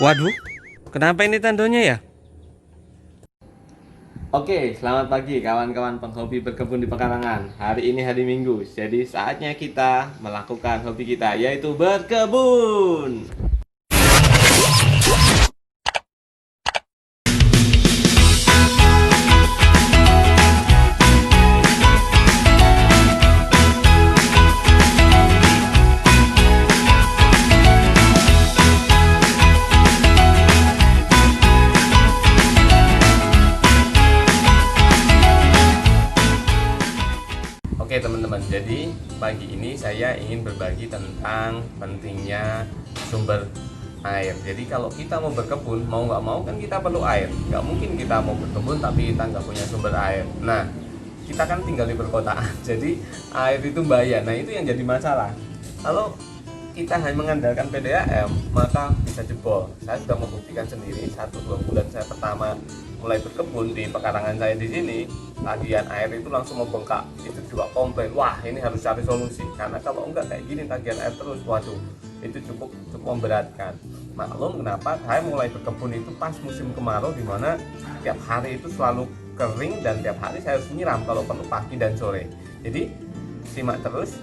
Waduh, kenapa ini tandanya ya? Oke, selamat pagi kawan-kawan penghobi berkebun di pekarangan. Hari ini hari Minggu, jadi saatnya kita melakukan hobi kita, yaitu berkebun. Oke teman-teman, jadi pagi ini saya ingin berbagi tentang pentingnya sumber air. Jadi kalau kita mau berkebun, mau nggak mau kan kita perlu air. Nggak mungkin kita mau berkebun tapi kita nggak punya sumber air. Nah, kita kan tinggal di perkotaan, jadi air itu bahaya. Nah, itu yang jadi masalah. Kalau kita hanya mengandalkan PDAM, maka bisa jebol. Saya sudah membuktikan sendiri, 1-2 bulan saya pertama mulai berkebun di pekarangan saya di sini, tagihan air itu langsung membengkak. Itu juga komplain, wah ini harus cari solusi, karena kalau enggak kayak gini tagihan air terus, waduh itu cukup memberatkan. Maklum kenapa saya mulai berkebun itu pas musim kemarau, dimana tiap hari itu selalu kering dan tiap hari saya harus menyiram kalau perlu pagi dan sore. Jadi simak terus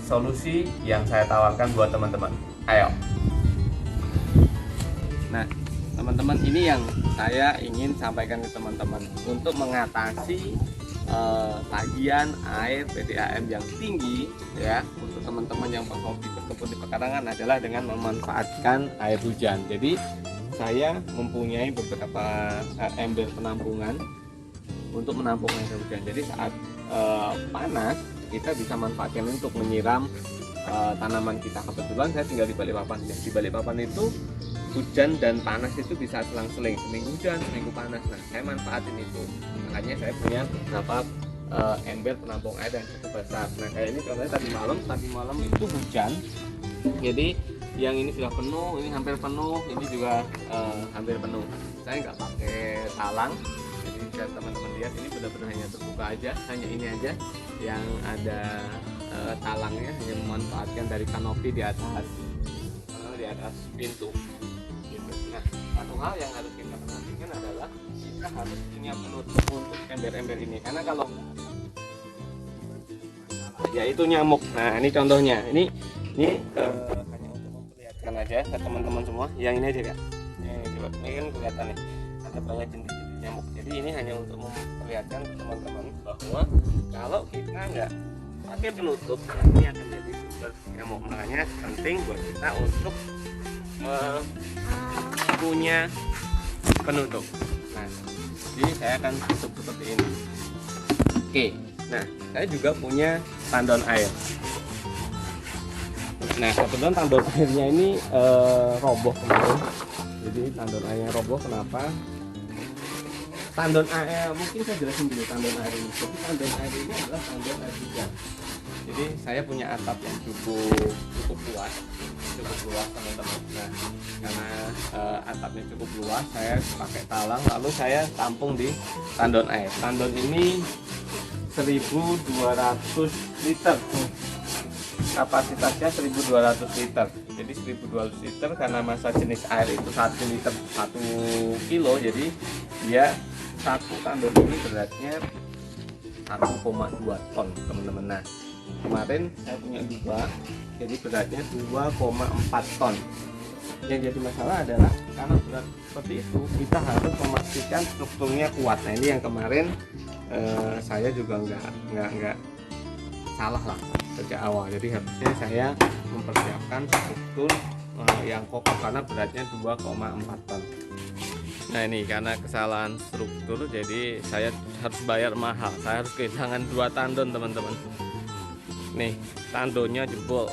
solusi yang saya tawarkan buat teman-teman. Ayo. Nah, teman-teman, ini yang saya ingin sampaikan ke teman-teman untuk mengatasi tagihan air PDAM yang tinggi ya, untuk teman-teman yang penghobi berkebun di pekarangan adalah dengan memanfaatkan air hujan. Jadi saya mempunyai beberapa ember penampungan untuk menampung air hujan. Jadi saat panas kita bisa manfaatkan untuk menyiram tanaman kita. Kebetulan saya tinggal di Balikpapan. Di Balikpapan itu hujan dan panas itu bisa selang-seling, seminggu hujan, seminggu panas. Nah, saya manfaatin itu. Makanya saya punya beberapa ember penampung air yang cukup besar. Nah, kayak ini contohnya tadi malam itu hujan. Jadi yang ini sudah penuh, ini hampir penuh, ini juga hampir penuh. Saya nggak pakai talang. Jadi biar teman-teman lihat, ini benar-benar hanya terbuka aja, hanya ini aja yang ada talangnya, hanya memanfaatkan dari kanopi di atas pintu gitu. Nah, satu hal yang harus kita perhatikan adalah kita harus punya penutup untuk ember-ember ini, karena kalau yaitu nyamuk. Nah, ini contohnya, ini hanya untuk memperlihatkan aja ke teman-teman semua. Yang ini aja Kak, ini kan kelihatan nih ada banyak jenis nyamuk. Jadi ini hanya untuk memperlihatkan ke teman-teman bahwa kalau kita nggak pakai penutup, ini akan jadi sumber nyamuk. Makanya penting buat kita untuk punya penutup. Nah, jadi saya akan tutup seperti ini. Oke, nah saya juga punya tandon air. Nah, kebetulan tandon airnya ini roboh kemarin. Jadi tandon airnya roboh, kenapa? Tandon air, mungkin saya jelasin dulu tandon air ini. Jadi tandon air ini adalah tandon air hujan. Jadi saya punya atap yang cukup luas teman-teman. Nah, karena atapnya cukup luas, saya pakai talang, lalu saya tampung di tandon air. Tandon ini 1.200 liter. Kapasitasnya 1.200 liter. Jadi 1.200 liter karena masa jenis air itu 1 liter 1 kilo. Jadi dia satu tandon ini beratnya 1,2 ton teman-teman. Nah, kemarin saya punya 2, jadi beratnya 2,4 ton. Yang jadi masalah adalah karena berat seperti itu, kita harus memastikan strukturnya kuat. Nah, ini yang kemarin saya juga nggak salah lah sejak awal. Jadi harusnya saya mempersiapkan struktur yang kokoh karena beratnya 2,4 ton. Nah, ini karena kesalahan struktur, jadi saya harus bayar mahal. Saya harus kehilangan 2 tandon teman-teman. Nih, tandonnya jebol,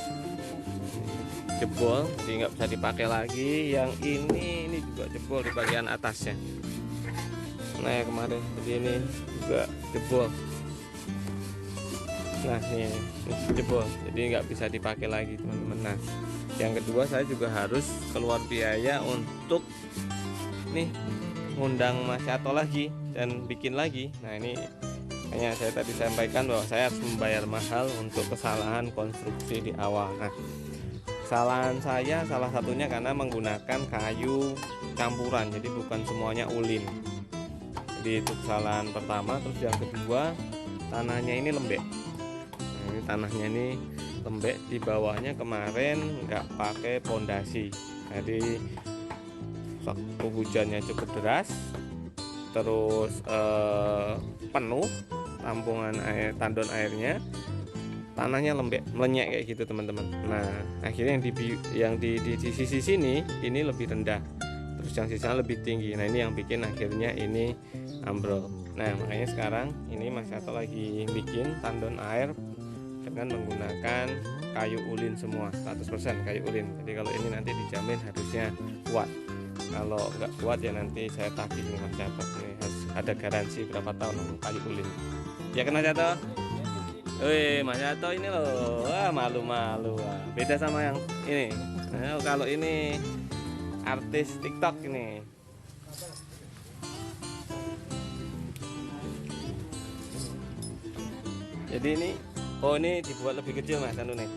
jadi nggak bisa dipakai lagi. Yang ini juga jebol di bagian atasnya. Nah, yang kemarin jadi ini juga jebol. Nah, ini jebol, jadi nggak bisa dipakai lagi teman-teman. Nah, yang kedua saya juga harus keluar biaya untuk nih ngundang Mas Yato lagi dan bikin lagi. Nah, ini hanya saya tadi sampaikan bahwa saya harus membayar mahal untuk kesalahan konstruksi di awal. Nah, kesalahan saya salah satunya karena menggunakan kayu campuran, jadi bukan semuanya ulin. Jadi itu kesalahan pertama. Terus yang kedua, tanahnya ini lembek. Nah, ini tanahnya ini lembek, di bawahnya kemarin nggak pakai pondasi, jadi waktu hujannya cukup deras, terus penuh tampungan air, tandon airnya, tanahnya lembek, melenyek kayak gitu teman-teman. Nah akhirnya yang di sisi sini ini lebih rendah, terus yang sisanya lebih tinggi. Nah ini yang bikin akhirnya ini ambrol. Nah makanya sekarang ini Mas Yato lagi bikin tandon air dengan menggunakan kayu ulin semua, 100% kayu ulin. Jadi kalau ini nanti dijamin harusnya kuat. Kalau nggak kuat ya nanti saya tagih nih Mas Yato. Ini harus ada garansi berapa tahun kayu ulin. Ya kan Mas Yato? Wih, Mas Yato ini loh, wah malu-malu. Beda sama yang ini. Nah, kalau ini artis TikTok ini. Jadi ini, oh ini dibuat lebih kecil Mas anu nih.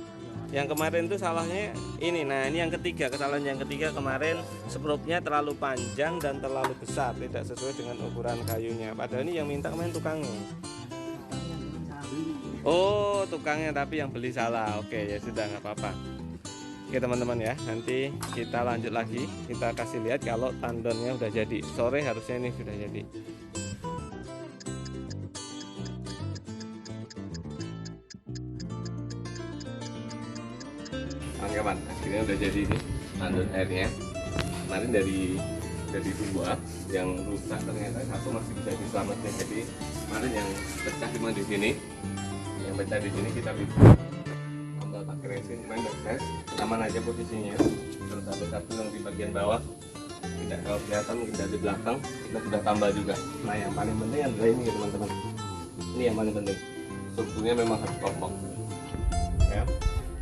Yang kemarin tuh salahnya ini. Nah ini yang ketiga, kesalahan yang ketiga kemarin, sprupnya terlalu panjang dan terlalu besar, tidak sesuai dengan ukuran kayunya. Padahal ini yang minta kemarin tukangnya. Oh tukangnya, tapi yang beli salah. Oke ya sudah, nggak apa-apa. Oke teman-teman ya, nanti kita lanjut lagi, kita kasih lihat kalau tandonnya udah jadi. Sore harusnya ini sudah jadi. Kawan, akhirnya udah jadi nih tandon airnya. Kemarin dari dua yang rusak, ternyata satu masih bisa diselamatkan. Jadi kemarin yang pecah cuma di sini, yang pecah di sini kita bisa tambal pakai resin, main tes aman aja posisinya. Terus ada satu yang di bagian bawah tidak kalau kelihatan, mungkin dari belakang kita sudah tambal juga. Nah yang paling penting adalah ini ya teman-teman, ini yang paling penting, strukturnya memang harus kokoh ya.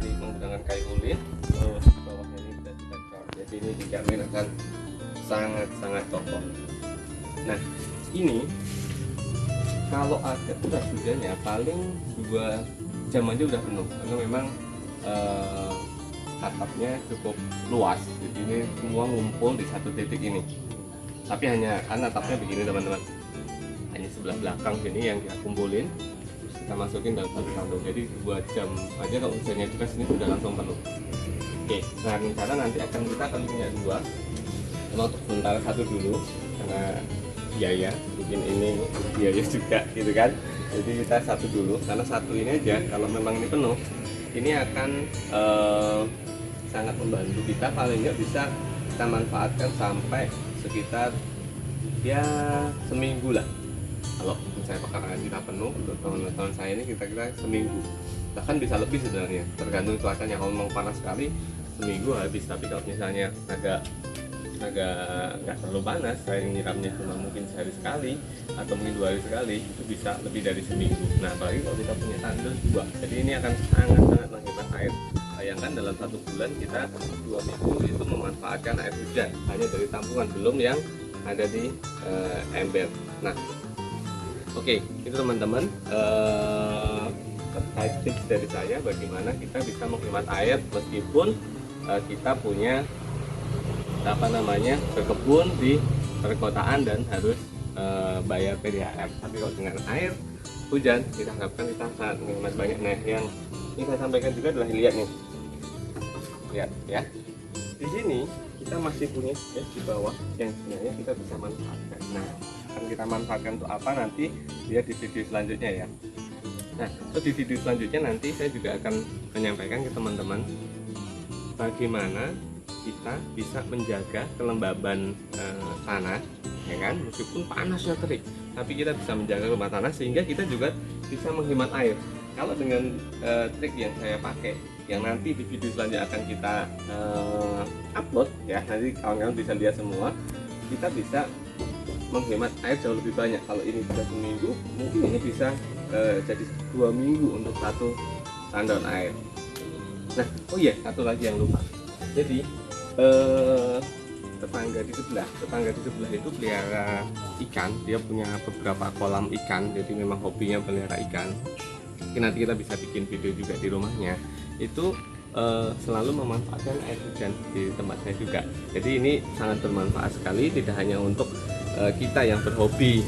Ini menggunakan kayu ulin, terus bawahnya ini sudah dicor, jadi ini dijamin akan sangat kokoh. Nah ini kalau ada curah hujannya paling 2 jam aja udah penuh, karena memang atapnya cukup luas, jadi ini semua ngumpul di satu titik ini. Tapi hanya kan atapnya begini teman-teman, hanya sebelah belakang sini yang kita kumpulin, terus kita masukin dalam satu kantong. Jadi 2 jam aja kalau hujannya juga sini sudah langsung penuh. Oke, nah rencana nanti kita akan punya 2. Memang untuk sementara 1 dulu karena biaya, bikin ini biaya juga gitu kan. Jadi kita 1 dulu, karena 1 ini aja kalau memang ini penuh, ini akan sangat membantu kita. Paling nggak bisa kita manfaatkan sampai sekitar ya seminggu lah. Kalau misalnya pekarangan kita penuh, untuk teman-teman saya ini kira-kira seminggu, bahkan bisa lebih sebenarnya, tergantung cuacanya. Kalau memang panas sekali seminggu habis, tapi kalau misalnya agak nggak terlalu panas, saya nyiramnya cuma mungkin sehari sekali atau mungkin 2 hari sekali, itu bisa lebih dari seminggu. Nah apalagi kalau kita punya tandon 2, jadi ini akan sangat menghemat air. Bayangkan dalam 1 bulan kita 2 minggu itu memanfaatkan air hujan hanya dari tampungan, belum yang ada di ember. Nah oke, itu teman-teman terkait tips dari saya bagaimana kita bisa menghemat air meskipun kita punya berkebun di perkotaan dan harus bayar PDAM. Tapi kalau dengan air hujan kita harapkan kita sangat menghemat banyak. Nah yang ini saya sampaikan juga adalah lihat nih, lihat ya, di sini kita masih punya space di bawah yang sebenarnya kita bisa manfaatkan. Nah akan kita manfaatkan untuk apa nanti lihat di video selanjutnya ya. Nah terus di video selanjutnya nanti saya juga akan menyampaikan ke teman-teman bagaimana kita bisa menjaga kelembaban tanah, ya kan, meskipun panasnya terik, tapi kita bisa menjaga kelembaban tanah sehingga kita juga bisa menghemat air. Kalau dengan trik yang saya pakai, yang nanti di video selanjutnya akan kita upload ya, nanti kawan-kawan bisa lihat semua, kita bisa menghemat air jauh lebih banyak. Kalau ini bisa seminggu, mungkin ini bisa jadi 2 minggu untuk 1 tandon air. Nah oh iya, satu lagi yang lupa, jadi tetangga di sebelah itu pelihara ikan. Dia punya beberapa kolam ikan, jadi memang hobinya pelihara ikan. Mungkin nanti kita bisa bikin video juga di rumahnya. Itu selalu memanfaatkan air hujan di tempat saya juga. Jadi ini sangat bermanfaat sekali, tidak hanya untuk kita yang berhobi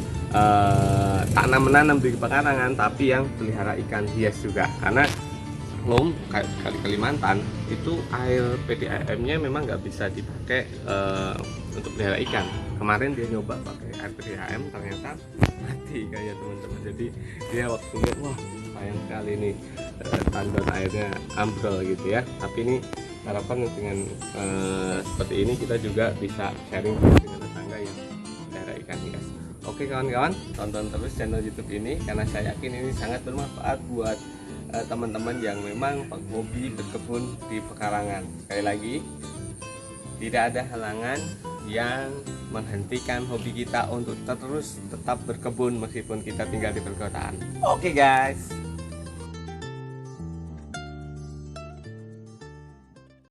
tanam menanam di pekarangan, tapi yang pelihara ikan hias juga. Karena kali Kalimantan itu air PDAM-nya memang nggak bisa dipakai untuk pelihara ikan. Kemarin dia nyoba pakai air PDAM, ternyata mati kayak teman-teman. Jadi dia waktu lihat, wah sayang sekali nih, tandon airnya ambrol gitu ya. Tapi ini harapan dengan seperti ini kita juga bisa sharing dengan tetangga yang pelihara ikan hias. Oke kawan-kawan, tonton terus channel YouTube ini karena saya yakin ini sangat bermanfaat buat teman-teman yang memang hobi berkebun di pekarangan. Sekali lagi, tidak ada halangan yang menghentikan hobi kita untuk terus tetap berkebun meskipun kita tinggal di perkotaan. Oke guys.